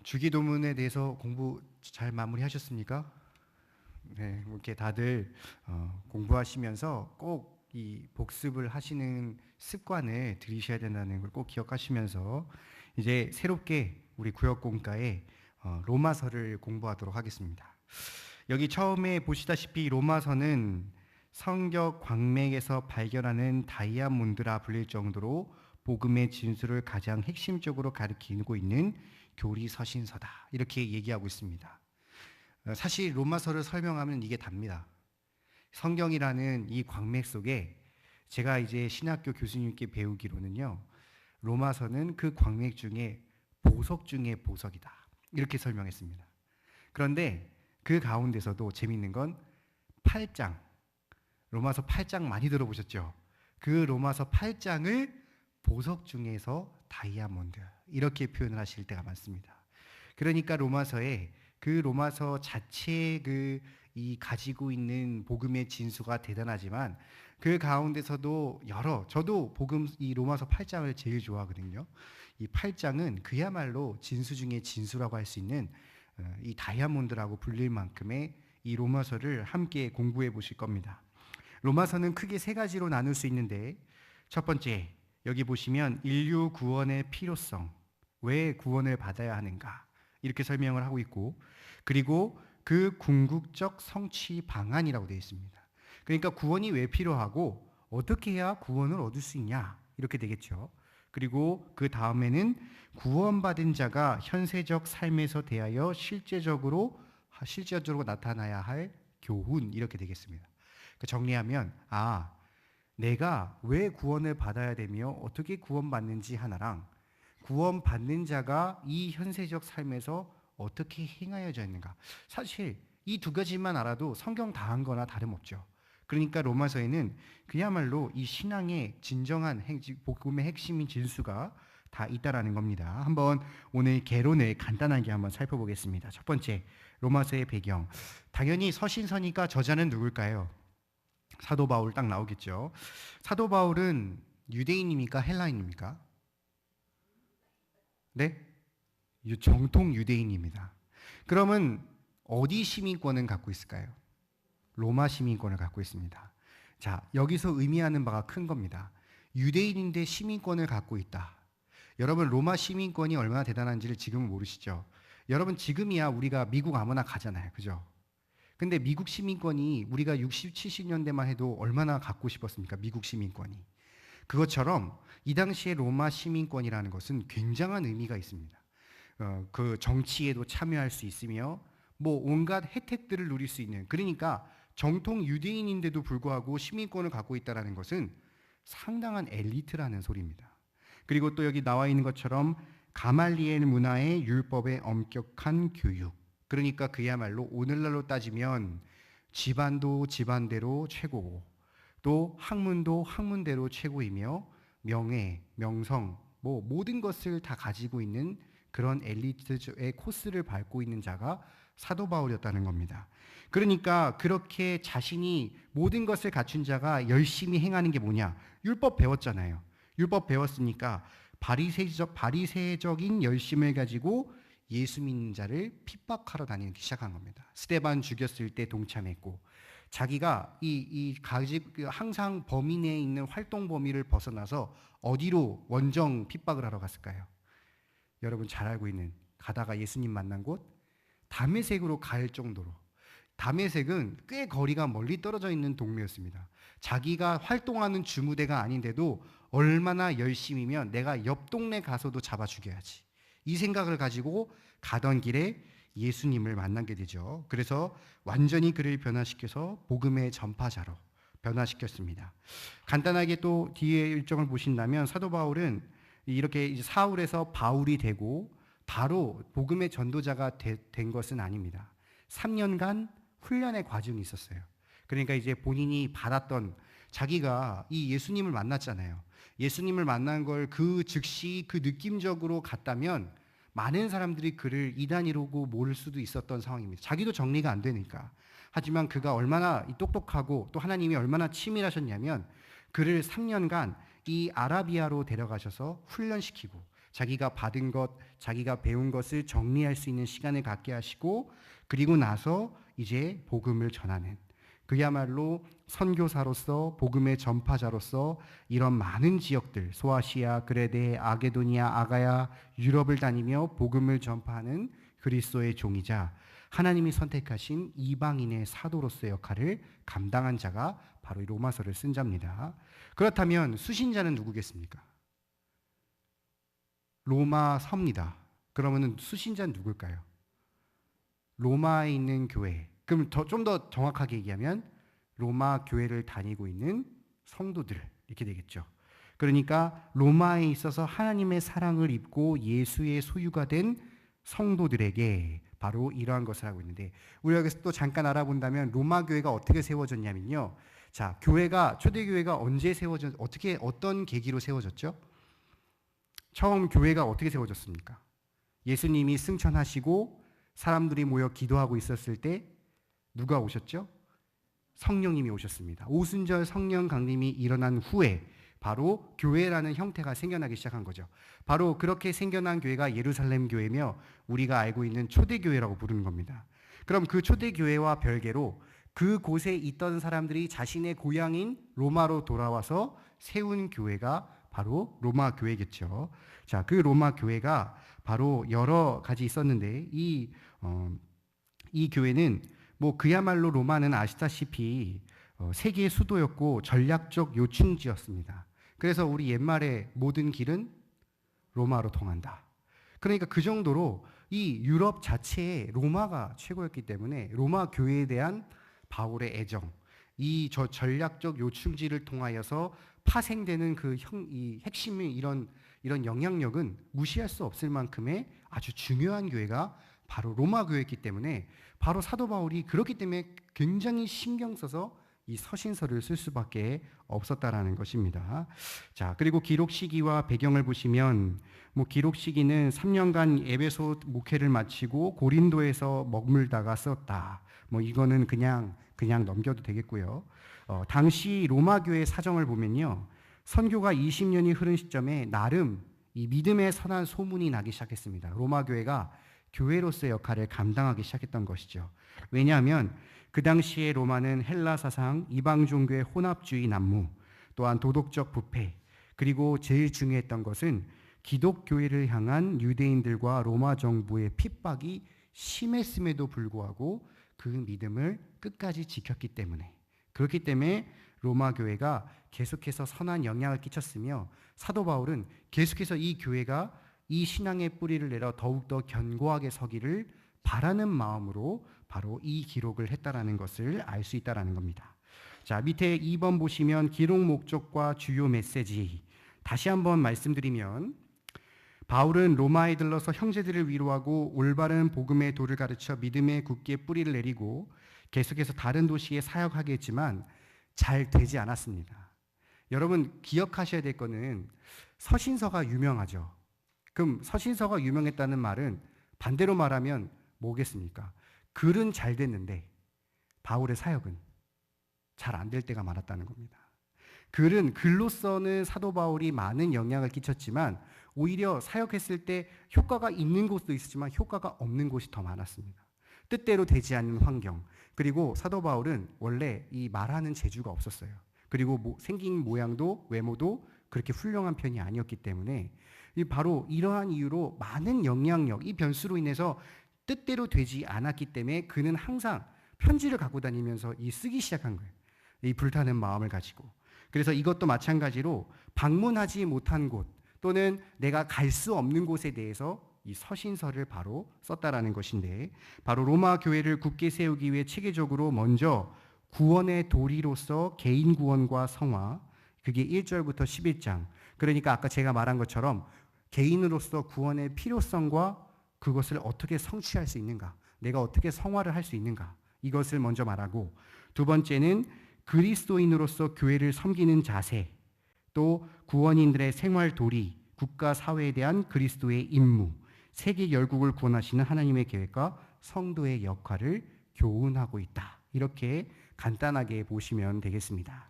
주기도문에 대해서 공부 잘 마무리하셨습니까? 네, 이렇게 다들 공부하시면서 꼭 이 복습을 하시는 습관을 들이셔야 된다는 걸 꼭 기억하시면서 이제 새롭게 우리 구역공과에 로마서를 공부하도록 하겠습니다. 여기 처음에 보시다시피 로마서는 성경 광맥에서 발견하는 다이아몬드라 불릴 정도로 복음의 진수를 가장 핵심적으로 가리키고 있는 교리 서신서다, 이렇게 얘기하고 있습니다. 사실 로마서를 설명하면 이게 답니다. 성경이라는 이 광맥 속에 제가 이제 신학교 교수님께 배우기로는요, 로마서는 그 광맥 중에 보석 중에 보석이다, 이렇게 설명했습니다. 그런데 그 가운데서도 재밌는 건 8장, 로마서 8장 많이 들어보셨죠? 그 로마서 8장을 보석 중에서 다이아몬드, 이렇게 표현을 하실 때가 많습니다. 그러니까 로마서에 그 로마서 자체의 이 가지고 있는 복음의 진수가 대단하지만 그 가운데서도 저도 이 로마서 8장을 제일 좋아하거든요. 이 8장은 그야말로 진수 중에 진수라고 할 수 있는 이 다이아몬드라고 불릴 만큼의 이 로마서를 함께 공부해 보실 겁니다. 로마서는 크게 세 가지로 나눌 수 있는데, 첫 번째, 여기 보시면 인류 구원의 필요성, 왜 구원을 받아야 하는가, 이렇게 설명을 하고 있고, 그리고 그 궁극적 성취 방안이라고 되어 있습니다. 그러니까 구원이 왜 필요하고 어떻게 해야 구원을 얻을 수 있냐, 이렇게 되겠죠. 그리고 그 다음에는 구원받은 자가 현세적 삶에서 대하여 실제적으로 나타나야 할 교훈, 이렇게 되겠습니다. 정리하면 내가 왜 구원을 받아야 되며 어떻게 구원받는지 하나랑, 구원받는 자가 이 현세적 삶에서 어떻게 행하여져 있는가, 사실 이 두 가지만 알아도 성경 다 한 거나 다름없죠. 그러니까 로마서에는 그야말로 이 신앙의 진정한 복음의 핵심인 진수가 다 있다라는 겁니다. 한번 오늘 개론을 간단하게 한번 살펴보겠습니다. 첫 번째, 로마서의 배경. 당연히 서신서니까 저자는 누굴까요? 사도 바울 딱 나오겠죠. 사도 바울은 유대인입니까? 헬라인입니까? 네? 정통 유대인입니다. 그러면 어디 시민권을 갖고 있을까요? 로마 시민권을 갖고 있습니다. 자, 여기서 의미하는 바가 큰 겁니다. 유대인인데 시민권을 갖고 있다. 여러분, 로마 시민권이 얼마나 대단한지를 지금은 모르시죠? 여러분, 지금이야 우리가 미국 아무나 가잖아요. 그죠? 근데 미국 시민권이 우리가 60, 70년대만 해도 얼마나 갖고 싶었습니까? 미국 시민권이. 그것처럼 이 당시에 로마 시민권이라는 것은 굉장한 의미가 있습니다. 그 정치에도 참여할 수 있으며 온갖 혜택들을 누릴 수 있는, 그러니까 정통 유대인인데도 불구하고 시민권을 갖고 있다는 것은 상당한 엘리트라는 소리입니다. 그리고 또 여기 나와 있는 것처럼 가말리엘 문화의 율법의 엄격한 교육, 그러니까 그야말로 오늘날로 따지면 집안도 집안대로 최고고 또 학문도 학문대로 최고이며 명예, 명성, 모든 것을 다 가지고 있는 그런 엘리트의 코스를 밟고 있는 자가 사도 바울이었다는 겁니다. 그러니까 그렇게 자신이 모든 것을 갖춘 자가 열심히 행하는 게 뭐냐? 율법 배웠잖아요. 율법 배웠으니까 바리새적인 열심을 가지고 예수 믿는 자를 핍박하러 다니기 시작한 겁니다. 스데반 죽였을 때 동참했고, 자기가 항상 범위 내에 있는 활동 범위를 벗어나서 어디로 원정 핍박을 하러 갔을까요? 여러분 잘 알고 있는, 가다가 예수님 만난 곳 다메섹으로 갈 정도로, 다메섹은 꽤 거리가 멀리 떨어져 있는 동네였습니다. 자기가 활동하는 주무대가 아닌데도 얼마나 열심히면 내가 옆 동네 가서도 잡아 죽여야지, 이 생각을 가지고 가던 길에 예수님을 만나게 되죠. 그래서 완전히 그를 변화시켜서 복음의 전파자로 변화시켰습니다. 간단하게 또 뒤에 일정을 보신다면 사도 바울은 이렇게 사울에서 바울이 되고 바로 복음의 전도자가 된 것은 아닙니다. 3년간 훈련의 과정이 있었어요. 그러니까 이제 본인이 받았던, 자기가 이 예수님을 만났잖아요. 예수님을 만난 걸 그 즉시 그 느낌적으로 갔다면 많은 사람들이 그를 이단이라고 모를 수도 있었던 상황입니다. 자기도 정리가 안 되니까. 하지만 그가 얼마나 똑똑하고 또 하나님이 얼마나 치밀하셨냐면 그를 3년간 이 아라비아로 데려가셔서 훈련시키고, 자기가 받은 것, 자기가 배운 것을 정리할 수 있는 시간을 갖게 하시고, 그리고 나서 이제 복음을 전하는, 그야말로 선교사로서 복음의 전파자로서 이런 많은 지역들, 소아시아, 그레데, 아게도니아, 아가야, 유럽을 다니며 복음을 전파하는 그리스도의 종이자 하나님이 선택하신 이방인의 사도로서의 역할을 감당한 자가 바로 이 로마서를 쓴 자입니다. 그렇다면 수신자는 누구겠습니까? 로마 서입니다. 그러면 수신자는 누굴까요? 로마에 있는 교회. 그럼 좀 더 정확하게 얘기하면 로마 교회를 다니고 있는 성도들 이렇게 되겠죠. 그러니까 로마에 있어서 하나님의 사랑을 입고 예수의 소유가 된 성도들에게 바로 이러한 것을 하고 있는데, 우리가 여기서 또 잠깐 알아본다면 로마 교회가 어떻게 세워졌냐면요. 자, 교회가 초대교회가 언제 어떻게 어떤 계기로 세워졌죠? 처음 교회가 어떻게 세워졌습니까? 예수님이 승천하시고 사람들이 모여 기도하고 있었을 때 누가 오셨죠? 성령님이 오셨습니다. 오순절 성령 강림이 일어난 후에 바로 교회라는 형태가 생겨나기 시작한 거죠. 바로 그렇게 생겨난 교회가 예루살렘 교회며 우리가 알고 있는 초대교회라고 부르는 겁니다. 그럼 그 초대교회와 별개로 그곳에 있던 사람들이 자신의 고향인 로마로 돌아와서 세운 교회가 바로 로마 교회겠죠. 자, 그 로마 교회가 바로 여러 가지 있었는데 이 교회는 뭐 그야말로 로마는 아시다시피 세계의 수도였고 전략적 요충지였습니다. 그래서 우리 옛말에 모든 길은 로마로 통한다. 그러니까 그 정도로 이 유럽 자체에 로마가 최고였기 때문에 로마 교회에 대한 바울의 애정, 이 전략적 요충지를 통하여서 파생되는 이 핵심의 이런 영향력은 무시할 수 없을 만큼의 아주 중요한 교회가 바로 로마 교회였기 때문에 바로 사도 바울이 그렇기 때문에 굉장히 신경 써서 이 서신서를 쓸 수밖에 없었다라는 것입니다. 자, 그리고 기록 시기와 배경을 보시면 기록 시기는 3년간 에베소 목회를 마치고 고린도에서 머물다가 썼다. 이거는 그냥 넘겨도 되겠고요. 당시 로마 교회 사정을 보면요, 선교가 20년이 흐른 시점에 나름 이 믿음의 선한 소문이 나기 시작했습니다. 로마 교회가 교회로서의 역할을 감당하기 시작했던 것이죠. 왜냐하면 그 당시에 로마는 헬라 사상, 이방 종교의 혼합주의 난무, 또한 도덕적 부패, 그리고 제일 중요했던 것은 기독교회를 향한 유대인들과 로마 정부의 핍박이 심했음에도 불구하고 그 믿음을 끝까지 지켰기 때문에, 그렇기 때문에 로마 교회가 계속해서 선한 영향을 끼쳤으며 사도 바울은 계속해서 이 교회가 이 신앙의 뿌리를 내려 더욱더 견고하게 서기를 바라는 마음으로 바로 이 기록을 했다라는 것을 알 수 있다라는 겁니다. 자, 밑에 2번 보시면 기록 목적과 주요 메시지 다시 한번 말씀드리면, 바울은 로마에 들러서 형제들을 위로하고 올바른 복음의 도를 가르쳐 믿음의 굳게 뿌리를 내리고 계속해서 다른 도시에 사역하게 했지만 잘 되지 않았습니다. 여러분 기억하셔야 될 거는 서신서가 유명하죠. 그럼 서신서가 유명했다는 말은 반대로 말하면 뭐겠습니까? 글은 잘 됐는데 바울의 사역은 잘 안 될 때가 많았다는 겁니다. 글로서는 사도 바울이 많은 영향을 끼쳤지만 오히려 사역했을 때 효과가 있는 곳도 있었지만 효과가 없는 곳이 더 많았습니다. 뜻대로 되지 않는 환경, 그리고 사도 바울은 원래 이 말하는 재주가 없었어요. 그리고 생긴 모양도 외모도 그렇게 훌륭한 편이 아니었기 때문에 바로 이러한 이유로 많은 영향력, 이 변수로 인해서 뜻대로 되지 않았기 때문에 그는 항상 편지를 갖고 다니면서 쓰기 시작한 거예요. 이 불타는 마음을 가지고. 그래서 이것도 마찬가지로 방문하지 못한 곳 또는 내가 갈 수 없는 곳에 대해서 이 서신서를 바로 썼다라는 것인데, 바로 로마 교회를 굳게 세우기 위해 체계적으로 먼저 구원의 도리로서 개인 구원과 성화, 그게 1절부터 11장, 그러니까 아까 제가 말한 것처럼 개인으로서 구원의 필요성과 그것을 어떻게 성취할 수 있는가, 내가 어떻게 성화를 할 수 있는가, 이것을 먼저 말하고, 두 번째는 그리스도인으로서 교회를 섬기는 자세, 또 구원인들의 생활 도리, 국가 사회에 대한 그리스도의 임무, 세계 열국을 구원하시는 하나님의 계획과 성도의 역할을 교훈하고 있다. 이렇게 간단하게 보시면 되겠습니다.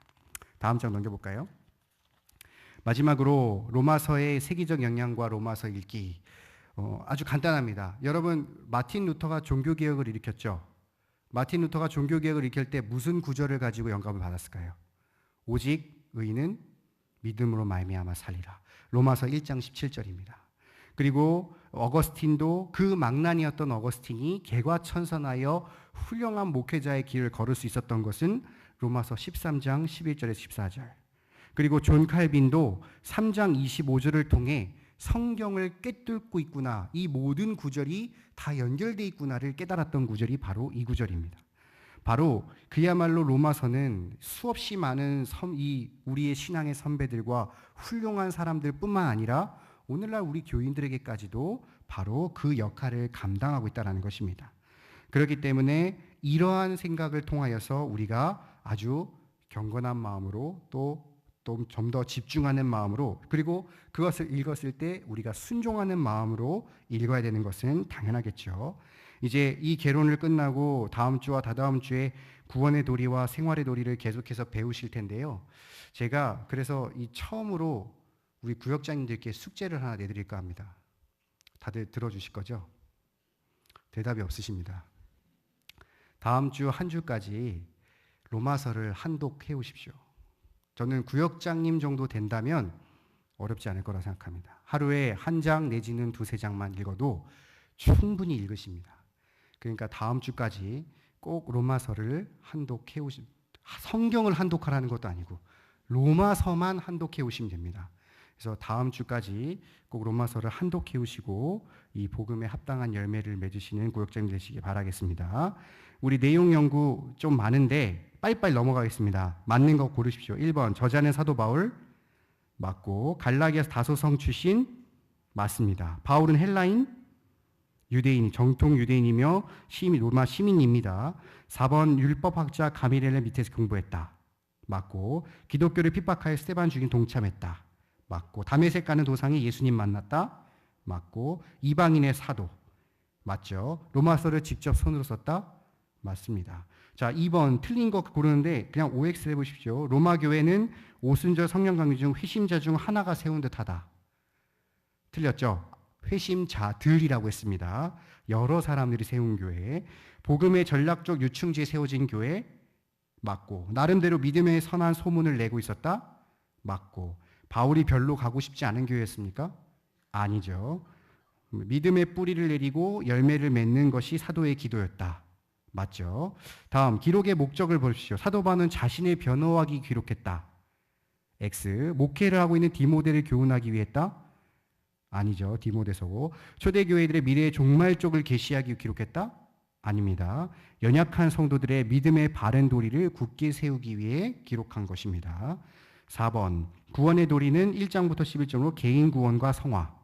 다음 장 넘겨볼까요? 마지막으로 로마서의 세계적 영향과 로마서 읽기. 아주 간단합니다. 여러분, 마틴 루터가 종교개혁을 일으켰죠. 마틴 루터가 종교개혁을 일으킬 때 무슨 구절을 가지고 영감을 받았을까요? 오직 의인은 믿음으로 말미암아 살리라. 로마서 1장 17절입니다. 그리고 어거스틴도 그 망난이었던 어거스틴이 개과천선하여 훌륭한 목회자의 길을 걸을 수 있었던 것은 로마서 13장 11절에서 14절. 그리고 존 칼빈도 3장 25절을 통해 성경을 꿰뚫고 있구나, 이 모든 구절이 다 연결되어 있구나를 깨달았던 구절이 바로 이 구절입니다. 바로 그야말로 로마서는 수없이 많은 우리의 신앙의 선배들과 훌륭한 사람들뿐만 아니라 오늘날 우리 교인들에게까지도 바로 그 역할을 감당하고 있다는 것입니다. 그렇기 때문에 이러한 생각을 통하여서 우리가 아주 경건한 마음으로 또 좀 더 집중하는 마음으로, 그리고 그것을 읽었을 때 우리가 순종하는 마음으로 읽어야 되는 것은 당연하겠죠. 이제 이 개론을 끝나고 다음 주와 다다음 주에 구원의 도리와 생활의 도리를 계속해서 배우실 텐데요. 제가 그래서 이 처음으로 우리 구역장님들께 숙제를 하나 내드릴까 합니다. 다들 들어주실 거죠? 대답이 없으십니다. 다음 주 한 주까지 로마서를 한독해 오십시오. 저는 구역장님 정도 된다면 어렵지 않을 거라 생각합니다. 하루에 한 장 내지는 두세 장만 읽어도 충분히 읽으십니다. 그러니까 다음 주까지 꼭 로마서를 한독해 성경을 한독하라는 것도 아니고 로마서만 한독해 오시면 됩니다. 그래서 다음 주까지 꼭 로마서를 한독해 오시고 이 복음에 합당한 열매를 맺으시는 구역장님 되시길 바라겠습니다. 우리 내용 연구 좀 많은데 빨리빨리 넘어가겠습니다. 맞는 거 고르십시오. 1번 저자는 사도 바울 맞고, 갈라디아서 다소성 출신 맞습니다. 바울은 헬라인, 유대인, 정통 유대인이며 로마 시민입니다. 4번 율법학자 가밀렐의 밑에서 공부했다. 맞고, 기독교를 핍박하여 스데반 죽인 동참했다. 맞고, 다메섹 가는 도상에 예수님 만났다. 맞고, 이방인의 사도 맞죠? 로마서를 직접 손으로 썼다. 맞습니다. 자, 2번 틀린 거 고르는데 그냥 OX 해보십시오. 로마 교회는 오순절 성령 강림 중 회심자 중 하나가 세운 듯하다. 틀렸죠? 회심자들이라고 했습니다. 여러 사람들이 세운 교회. 복음의 전략적 유충지에 세워진 교회 맞고, 나름대로 믿음의 선한 소문을 내고 있었다. 맞고, 바울이 별로 가고 싶지 않은 교회였습니까? 아니죠. 믿음의 뿌리를 내리고 열매를 맺는 것이 사도의 기도였다. 맞죠? 다음, 기록의 목적을 보십시오. 사도 바울은 자신의 변호하기 기록했다. X. 목회를 하고 있는 디모데를 교훈하기 위해 했다. 아니죠. 디모데서고. 초대교회들의 미래의 종말쪽을 계시하기 기록했다. 아닙니다. 연약한 성도들의 믿음의 바른 도리를 굳게 세우기 위해 기록한 것입니다. 4번 구원의 도리는 1장부터 11장으로 개인 구원과 성화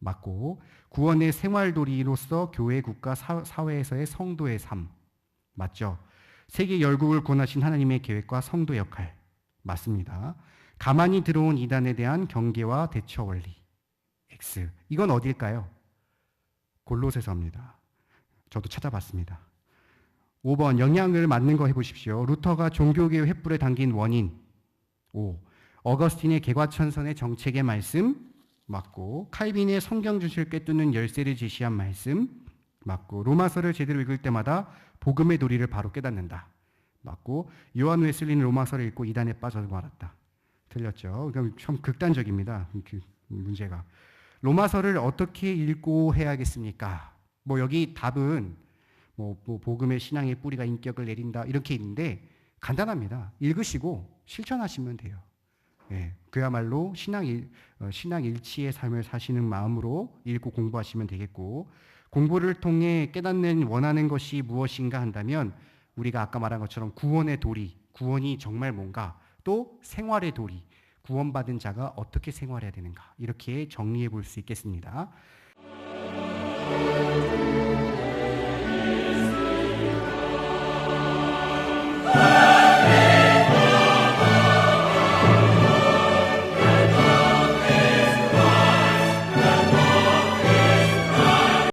맞고, 구원의 생활 도리로서 교회, 국가, 사회에서의 성도의 삶 맞죠? 세계 열국을 권하신 하나님의 계획과 성도 역할 맞습니다. 가만히 들어온 이단에 대한 경계와 대처 원리 X. 이건 어딜까요? 골로새서입니다. 저도 찾아봤습니다. 5번 영향을 맞는 거 해보십시오. 루터가 종교개혁 횃불에 당긴 원인 5. 어거스틴의 개과천선의 정책의 말씀 맞고, 칼빈의 성경 주시를 꿰뚫는 열쇠를 제시한 말씀 맞고, 로마서를 제대로 읽을 때마다 복음의 도리를 바로 깨닫는다 맞고, 요한 웨슬리는 로마서를 읽고 이단에 빠져 말았다. 틀렸죠. 그럼 참 극단적입니다. 그 문제가. 로마서를 어떻게 읽고 해야겠습니까? 여기 답은 복음의 신앙의 뿌리가 인격을 내린다 이렇게 있는데 간단합니다. 읽으시고 실천하시면 돼요. 예, 그야말로 신앙 일치의 삶을 사시는 마음으로 읽고 공부하시면 되겠고, 공부를 통해 깨닫는 원하는 것이 무엇인가 한다면 우리가 아까 말한 것처럼 구원의 도리, 구원이 정말 뭔가, 또 생활의 도리, 구원받은 자가 어떻게 생활해야 되는가 이렇게 정리해 볼 수 있겠습니다.